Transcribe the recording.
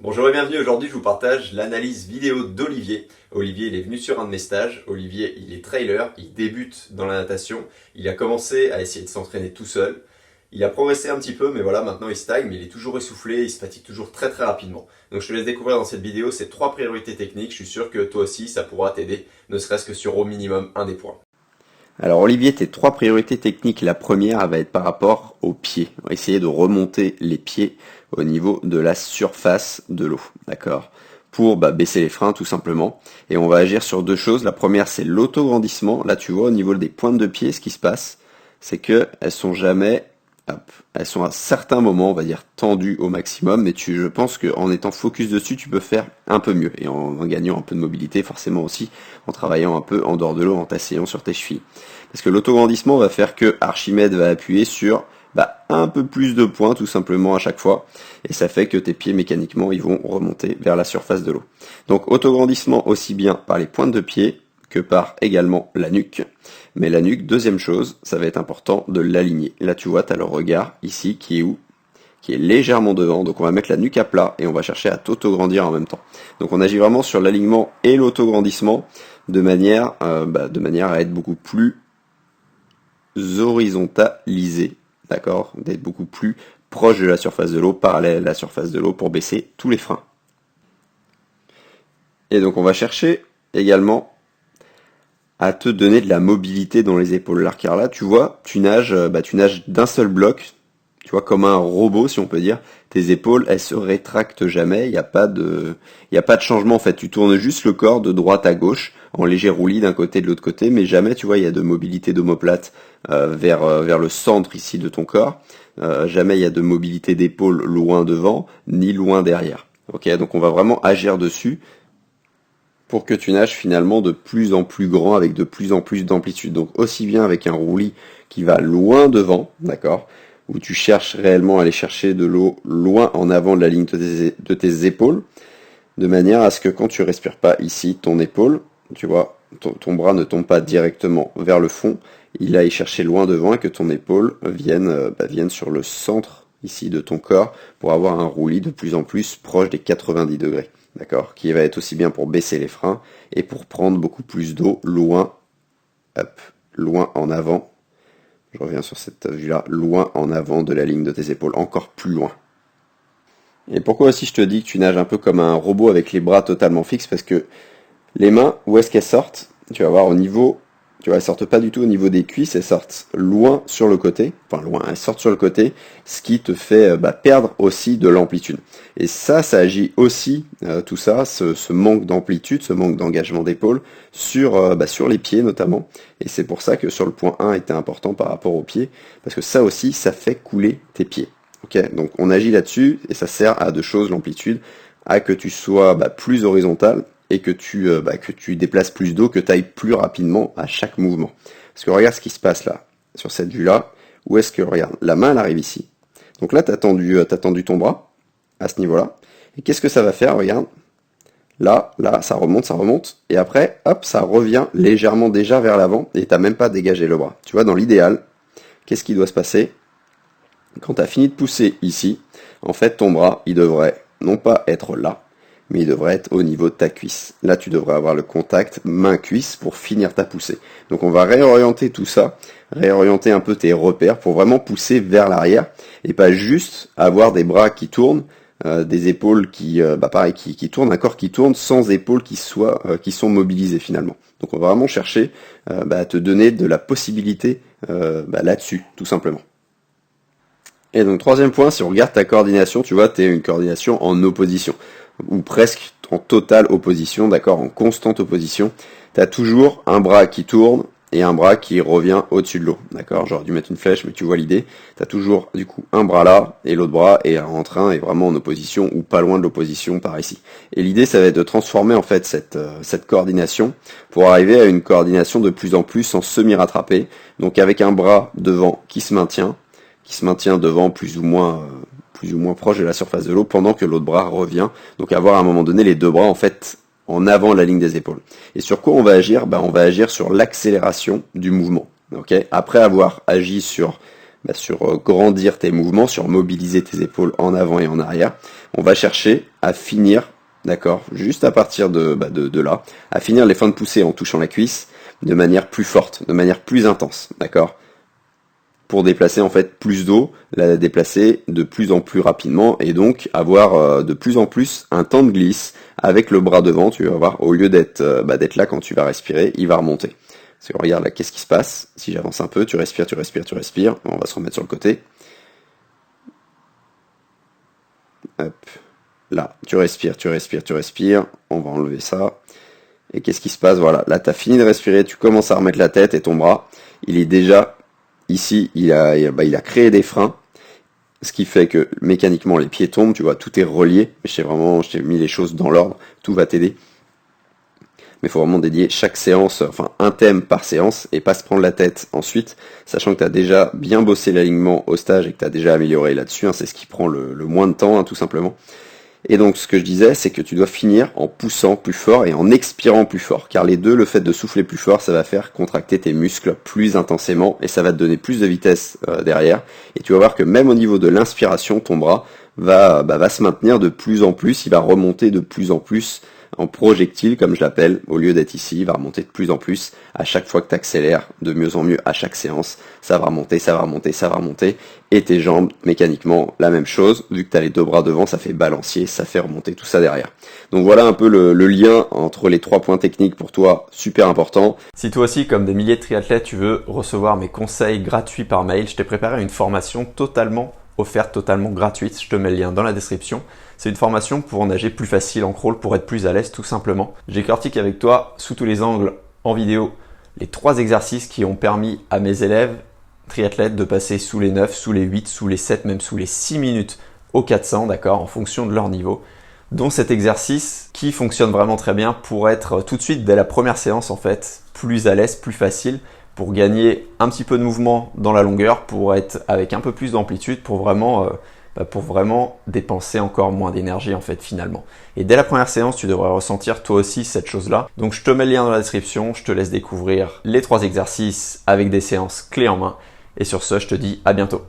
Bonjour et bienvenue, aujourd'hui je vous partage l'analyse vidéo d'Olivier. Olivier il est venu sur un de mes stages, Olivier il est trailer, il débute dans la natation, il a commencé à essayer de s'entraîner tout seul, il a progressé un petit peu mais voilà maintenant il stagne mais il est toujours essoufflé, il se fatigue toujours très rapidement. Donc je te laisse découvrir dans cette vidéo ces 3 priorités techniques, je suis sûr que toi aussi ça pourra t'aider, ne serait-ce que sur au minimum un des points. Alors Olivier, tes 3 priorités techniques, la première va être par rapport aux pieds. On va essayer de remonter les pieds au niveau de la surface de l'eau, d'accord? Pour baisser les freins tout simplement. Et on va agir sur 2 choses. La première, c'est l'autograndissement. Là, tu vois, au niveau des pointes de pied, ce qui se passe, c'est que elles sont jamais, elles sont à certains moments, on va dire, tendues au maximum. Mais je pense qu'en étant focus dessus, tu peux faire un peu mieux. Et en gagnant un peu de mobilité, forcément aussi, en travaillant un peu en dehors de l'eau, en t'asseyant sur tes chevilles. Parce que l'autograndissement va faire que Archimède va appuyer sur un peu plus de points tout simplement à chaque fois. Et ça fait que tes pieds mécaniquement ils vont remonter vers la surface de l'eau. Donc autograndissement aussi bien par les pointes de pied que par également la nuque. Mais la nuque, deuxième chose, ça va être important de l'aligner. Là tu vois, tu as le regard ici qui est où? Qui est légèrement devant. Donc on va mettre la nuque à plat et on va chercher à t'autograndir en même temps. Donc on agit vraiment sur l'alignement et l'autograndissement de manière à être beaucoup plus horizontalisé, d'accord, d'être beaucoup plus proche de la surface de l'eau, parallèle à la surface de l'eau pour baisser tous les freins. Et donc on va chercher également à te donner de la mobilité dans les épaules. Alors car là, tu vois, tu nages d'un seul bloc, tu vois, comme un robot si on peut dire. Tes épaules, elles se rétractent jamais, il n'y a pas de changement en fait. Tu tournes juste le corps de droite à gauche, en léger roulis d'un côté et de l'autre côté, mais jamais, tu vois, il y a de mobilité d'omoplate vers le centre ici de ton corps. Jamais il y a de mobilité d'épaule loin devant, ni loin derrière. Ok, donc on va vraiment agir dessus pour que tu nages finalement de plus en plus grand avec de plus en plus d'amplitude. Donc aussi bien avec un roulis qui va loin devant, d'accord, où tu cherches réellement à aller chercher de l'eau loin en avant de la ligne de tes épaules, de manière à ce que quand tu respires pas ici, ton épaule, tu vois, ton bras ne tombe pas directement vers le fond, il aille chercher loin devant et que ton épaule vienne sur le centre ici de ton corps pour avoir un roulis de plus en plus proche des 90 degrés. D'accord, qui va être aussi bien pour baisser les freins et pour prendre beaucoup plus d'eau loin, loin en avant. Je reviens sur cette vue-là, loin en avant de la ligne de tes épaules, encore plus loin. Et pourquoi aussi je te dis que tu nages un peu comme un robot avec les bras totalement fixes, parce que les mains, où est-ce qu'elles sortent? Tu vas voir au niveau, tu vois, elles sortent pas du tout au niveau des cuisses, elles sortent loin sur le côté, enfin loin, elles sortent sur le côté, ce qui te fait perdre aussi de l'amplitude. Et ça agit aussi, tout ça, ce manque d'amplitude, ce manque d'engagement d'épaule sur les pieds notamment. Et c'est pour ça que sur le point 1 était important par rapport aux pieds, parce que ça aussi, ça fait couler tes pieds. Ok, donc on agit là-dessus et ça sert à 2 choses, l'amplitude, à que tu sois plus horizontal et que tu déplaces plus d'eau, que tu ailles plus rapidement à chaque mouvement. Parce que regarde ce qui se passe là, sur cette vue-là, où est-ce que, regarde, la main elle arrive ici. Donc là, t'as tendu ton bras, à ce niveau-là, et qu'est-ce que ça va faire, regarde, là, ça remonte, et après, hop, ça revient légèrement déjà vers l'avant, et t'as même pas dégagé le bras. Tu vois, dans l'idéal, qu'est-ce qui doit se passer? Quand tu as fini de pousser ici, en fait ton bras, il devrait non pas être là, mais il devrait être au niveau de ta cuisse. Là, tu devrais avoir le contact main-cuisse pour finir ta poussée. Donc on va réorienter tout ça, réorienter un peu tes repères pour vraiment pousser vers l'arrière et pas juste avoir des bras qui tournent, des épaules qui tournent, un corps qui tourne sans épaules qui sont mobilisées finalement. Donc on va vraiment chercher à te donner de la possibilité là-dessus, tout simplement. Et donc troisième point, si on regarde ta coordination, tu vois, tu es une coordination en opposition, ou presque en totale opposition, d'accord, en constante opposition. Tu as toujours un bras qui tourne et un bras qui revient au-dessus de l'eau, d'accord. J'aurais dû mettre une flèche, mais tu vois l'idée. Tu as toujours du coup un bras là et l'autre bras est vraiment en opposition ou pas loin de l'opposition par ici. Et l'idée, ça va être de transformer en fait cette coordination pour arriver à une coordination de plus en plus en semi-rattrapé, donc avec un bras devant qui se maintient devant plus ou moins proche de la surface de l'eau pendant que l'autre bras revient. Donc avoir à un moment donné les 2 bras en fait en avant de la ligne des épaules. Et sur quoi on va agir? On va agir sur l'accélération du mouvement. Okay, après avoir agi sur sur grandir tes mouvements, sur mobiliser tes épaules en avant et en arrière. On va chercher à finir, d'accord, juste à partir de là, à finir les fins de poussée en touchant la cuisse de manière plus forte, de manière plus intense, d'accord, pour déplacer en fait plus d'eau, la déplacer de plus en plus rapidement et donc avoir de plus en plus un temps de glisse avec le bras devant. Tu vas voir, au lieu d'être là quand tu vas respirer, il va remonter. Parce que regarde là, qu'est-ce qui se passe? Si j'avance un peu, tu respires, tu respires, tu respires. On va se remettre sur le côté. Hop. Là, tu respires, tu respires, tu respires. On va enlever ça. Et qu'est-ce qui se passe? Voilà, là tu as fini de respirer, tu commences à remettre la tête et ton bras, il est déjà ici, il a créé des freins, ce qui fait que mécaniquement les pieds tombent, tu vois, tout est relié. Mais je t'ai mis les choses dans l'ordre, tout va t'aider. Mais il faut vraiment dédier chaque séance, enfin un thème par séance, et pas se prendre la tête ensuite, sachant que tu as déjà bien bossé l'alignement au stage et que tu as déjà amélioré là-dessus, hein, c'est ce qui prend le moins de temps, hein, tout simplement. Et donc ce que je disais, c'est que tu dois finir en poussant plus fort et en expirant plus fort, car les deux, le fait de souffler plus fort, ça va faire contracter tes muscles plus intensément et ça va te donner plus de vitesse derrière. Et tu vas voir que même au niveau de l'inspiration, ton bras va se maintenir de plus en plus, il va remonter de plus en plus en projectile, comme je l'appelle, au lieu d'être ici, il va remonter de plus en plus à chaque fois que tu accélères, de mieux en mieux à chaque séance, ça va remonter, ça va remonter, ça va remonter, et tes jambes, mécaniquement, la même chose, vu que tu as les deux bras devant, ça fait balancier, ça fait remonter tout ça derrière. Donc voilà un peu le lien entre les 3 points techniques pour toi, super important. Si toi aussi, comme des milliers de triathlètes, tu veux recevoir mes conseils gratuits par mail, je t'ai préparé une formation totalement offerte, totalement gratuite, je te mets le lien dans la description. C'est une formation pour nager plus facile en crawl, pour être plus à l'aise tout simplement. J'éclaircique avec toi, sous tous les angles, en vidéo, les 3 exercices qui ont permis à mes élèves triathlètes de passer sous les 9, sous les 8, sous les 7, même sous les 6 minutes au 400, d'accord, en fonction de leur niveau. Dont cet exercice qui fonctionne vraiment très bien pour être tout de suite, dès la première séance en fait, plus à l'aise, plus facile, pour gagner un petit peu de mouvement dans la longueur, pour être avec un peu plus d'amplitude, pour vraiment dépenser encore moins d'énergie en fait finalement. Et dès la première séance, tu devrais ressentir toi aussi cette chose-là. Donc je te mets le lien dans la description, je te laisse découvrir les 3 exercices avec des séances clés en main. Et sur ce, je te dis à bientôt.